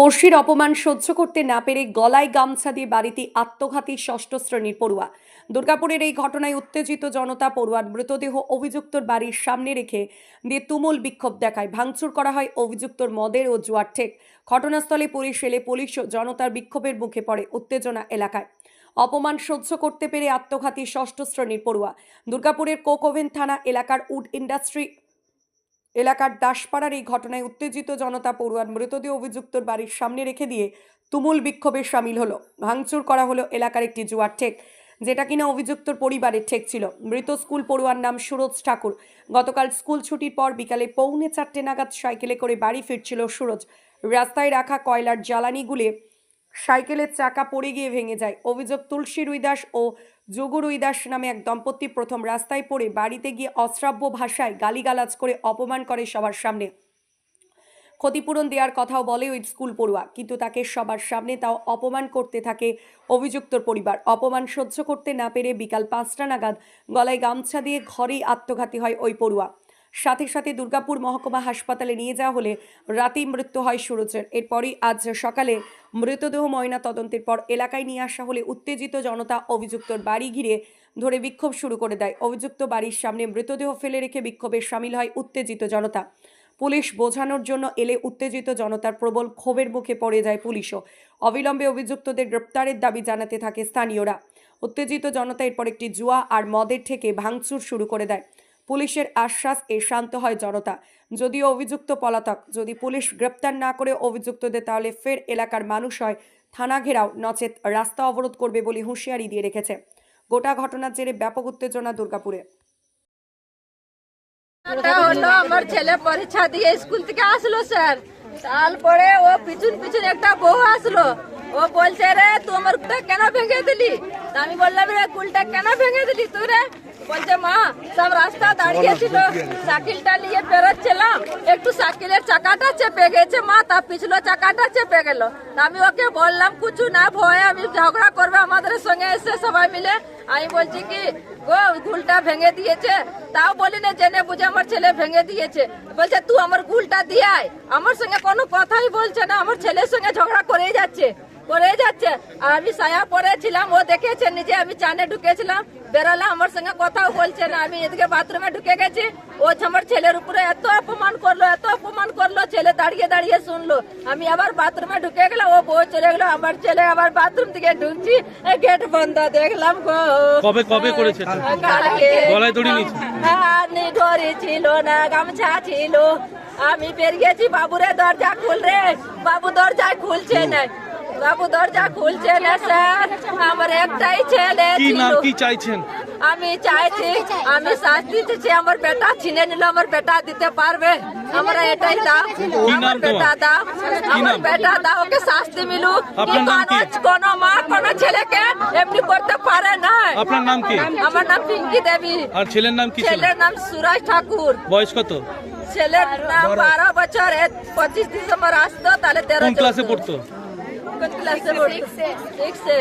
পড়শির অপমান সহ্য করতে না পেরে গলায় গামছা দিয়ে বাড়িতে আত্মঘাতী ষষ্ঠ শ্রেণীর পড়ুয়া। দুর্গাপুরের এই ঘটনায় উত্তেজিত জনতা পড়ুয়ার মৃতদেহ অভিযুক্তর বাড়ির সামনে রেখে দিয়ে তুমুল বিক্ষোভ দেখায়। ভাঙচুর করা হয় অভিযুক্তর মদের ও জুয়ার ঠেক। ঘটনাস্থলে পুলিশ এলে পুলিশ ও জনতার বিক্ষোভের মুখে পড়ে উত্তেজনা এলাকায়। অপমান সহ্য করতে পেরে আত্মঘাতী ষষ্ঠ শ্রেণীর পড়ুয়া। দুর্গাপুরের কোকোভেন থানা এলাকার উড ইন্ডাস্ট্রি এলাকার দাসপাড়ার এই ঘটনায় উত্তেজিত জনতা পড়ুয়ার মৃতদেহ অভিযুক্তর বাড়ির সামনে রেখে দিয়ে তুমুল বিক্ষোভে সামিল হলো। ভাঙচুর করা হলো এলাকার একটি জুয়ার ঠেক, যেটা কিনা অভিযুক্তর পরিবারের ঠেক ছিল। মৃত স্কুল পড়ুয়ার নাম সুরজ ঠাকুর। গতকাল স্কুল ছুটির পর বিকালে 4:45 নাগাদ সাইকেলে করে বাড়ি ফিরছিল সুরজ। রাস্তায় রাখা কয়লার জ্বালানি গুলে সাইকেলের চাকা পড়ে গিয়ে ভেঙে যায়। অভিযোগ, তুলসী রুইদাস ও যোগু রুইদাস নামে এক দম্পতি প্রথম রাস্তায় পড়ে বাড়িতে গিয়ে অশ্রাব্য ভাষায় গালিগালাজ করে অপমান করে সবার সামনে। ক্ষতিপূরণ দেওয়ার কথাও বলে ওই স্কুল পড়ুয়া, কিন্তু তাকে সবার সামনে তাও অপমান করতে থাকে অভিযুক্তর পরিবার। অপমান সহ্য করতে না পেরে বিকাল 5টা নাগাদ গলায় গামছা দিয়ে ঘরেই আত্মঘাতী হয় ওই পড়ুয়া। সাথে সাথে দুর্গাপুর মহকুমা হাসপাতালে নিয়ে যাওয়া হলে রাতেই মৃত্যু হয় সুরজের। এরপরই আজ সকালে মৃতদেহ ময়না তদন্তের পর এলাকায় নিয়ে আসা হলে উত্তেজিত জনতা অভিযুক্তর বাড়ি ঘিরে ধরে বিক্ষোভ শুরু করে দেয়। অভিযুক্ত বাড়ির সামনে মৃতদেহ ফেলে রেখে বিক্ষোভে সামিল হয় উত্তেজিত জনতা। পুলিশ বোঝানোর জন্য এলে উত্তেজিত জনতার প্রবল ক্ষোভের মুখে পড়ে যায় পুলিশও। অবিলম্বে অভিযুক্তদের গ্রেপ্তারের দাবি জানাতে থাকে স্থানীয়রা। উত্তেজিত জনতা এরপর একটি জুয়া আর মদের থেকে ভাঙচুর শুরু করে দেয়। পুলিশের আশ্বাস এ শান্ত হয় জনতা। যদিও অভিযুক্ত পলাতক, যদি পুলিশ গ্রেপ্তার না করে অভিযুক্তদের, তাহলে ফের এলাকার মানুষ হয় থানা ঘেরাও, নচেত রাস্তা অবরোধ করবে বলে হুঁশিয়ারি দিয়ে রেখেছে। গোটা ঘটনার জেরে ব্যাপক উত্তেজনা দুর্গাপুরে। আমার ছেলে পরীক্ষা দিয়ে স্কুল থেকে আসলো স্যার, তারপরে ও পিছন পিছন একটা বউ আসলো। ও বলছে, রে তুই আমার কুলটা কেন ভেঙে দিলি? আমি বললাম, রে কুলটা কেন ভেঙে দিলি তুই রে? বলছে, মা সব রাস্তা দাঁড়িয়ে ছিল, সাইকেলটা নিয়ে বেরোচ্ছিলাম, একটু সাইকেলের চাকাটা চেপে গেছে মা, তার পিছলো চাকাটা চেপে গেল। আমি ওকে বললাম, কিছু না ভয়, আমি ঝগড়া করবে আমাদের সঙ্গে এসে সবাই মিলে। আমি বলছি কি গো গুলটা ভেঙে দিয়েছে, তাও বলি না জেনে বুঝে আমার ছেলে ভেঙে দিয়েছে। বলছে, তুই আমার গুলটা দিয়ে আয়। আমার সঙ্গে কোনো কথাই বলছে না, আমার ছেলের সঙ্গে ঝগড়া করেই যাচ্ছে। আর আমি সায়া পরেছিলাম, ও দেখেছে নিজে, আমি চানে ঢুকেছিলাম, বেরোলাম, আমার সঙ্গে কথাও বলছে না। আমি এদিকে বাথরুমে ঢুকে গেছি, ও আমার ছেলের উপরে এত অপমান করলো, ছেলে দাঁড়িয়ে দাঁড়িয়ে শুনলো। আমি আবার বাথরুমে ঢুকে গেলাম, ও বউ চলে গেলো, আমার ছেলে আবার বাথরুম থেকে ঢুকছি, গেট বন্ধ দেখলাম। কবে করেছে? গলায় দড়ি নিয়েছে? হ্যাঁ, দড়ি ছিল না, গামছা ছিল। আমি বেরিয়েছি, বাবুরে দরজা খুল রে, বাবু দরজা খুলছে না, স্যার। আমার একটাই ছেলে ছিল। কি চাইছেন? আমি চাইছি, আমি শাস্তি চাইছি। আমার বেটা ছিনে নিল, আমার বেটা দিতে পারবে? আমরা এটাই দাও, আমার বেটা দাও, আমার বেটা দাও, ওকে শাস্তি মিলুক। কোন মা কোন ছেলেকে এমনি করতে পারে না। আপনার নাম কি? আমার নাম পিঙ্কি দেবী। আর ছেলের নাম কি? ছেলের নাম সুরজ ঠাকুর। বয়স কত? ছেলের নাম 12 বছর। 25 ডিসেম্বর আসতো, তাহলে 13। কোন ক্লাসে পড়তো? কোন ক্লাসে পড়তো? 6-এ।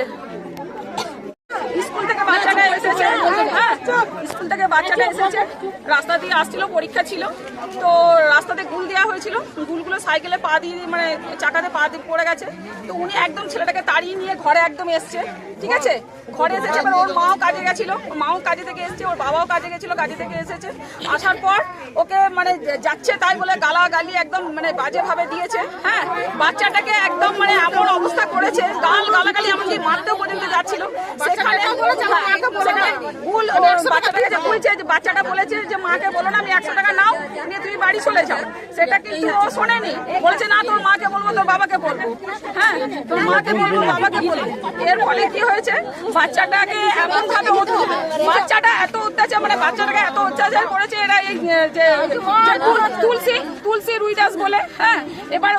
স্কুল থেকে বাচ্চাটা এসেছে, স্কুল থেকে বাচ্চাটা এসেছে, রাস্তা দিয়ে আসছিল, পরীক্ষা ছিল, তো রাস্তাতে গুল দেওয়া হয়েছিল, গুলগুলো সাইকেলে পা দিয়ে, মানে চাকাতে পা দিয়ে পড়ে গেছে। তো উনি একদম ছেলেটাকে তাড়িয়ে নিয়ে ঘরে একদম এসছে, ঠিক আছে? ঘরে এসেছে, এবার ওর মাও কাজে গেছিল, মাও কাজে থেকে এসছে, ওর বাবাও কাজে গেছিল, কাজে থেকে এসেছে। আসার পর ওকে মানে যাচ্ছে তাই বলে গালাগালি একদম মানে বাজেভাবে দিয়েছে। হ্যাঁ, বাচ্চাটাকে একদম মানে এমন অবস্থা করেছে, গালাগালি এমনকি মারতেও পর্যন্ত যাচ্ছিল। বাচ্চাটা বলেছে যে মাকে বলো না, আমি 100 টাকা নাও নিয়ে তুমি বাড়ি চলে যাও। সেটা কিন্তু ও শোনেনি, বলেছে না তোর মাকে বলবো, তোর বাবাকে বলবো। হ্যাঁ, তোর মাকে বলবো, বাবাকে বলবো। এর ফলে কি হয়েছে, বাচ্চাটাকে এমন ভাবে বাচ্চাটা এত অত্যাচার, মানে বাচ্চাটাকে এত অত্যাচার করেছে এরা, এই যে তুলসী রুইদাস বলে। হ্যাঁ, এবার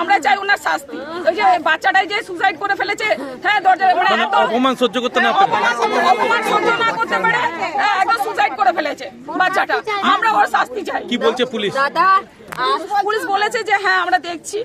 আমরা চাই ওনার শাস্তি। ওই যে বাচ্চাটাই যে সুসাইড করে ফেলেছে, হ্যাঁ, মানে অপমান সহ্য করতে না পারে, একদম সুসাইড করে ফেলেছে বাচ্চাটা। আমরা ওর শাস্তি চাই। কি বলছে পুলিশ? পুলিশ বলেছে যে হ্যাঁ আমরা দেখছি।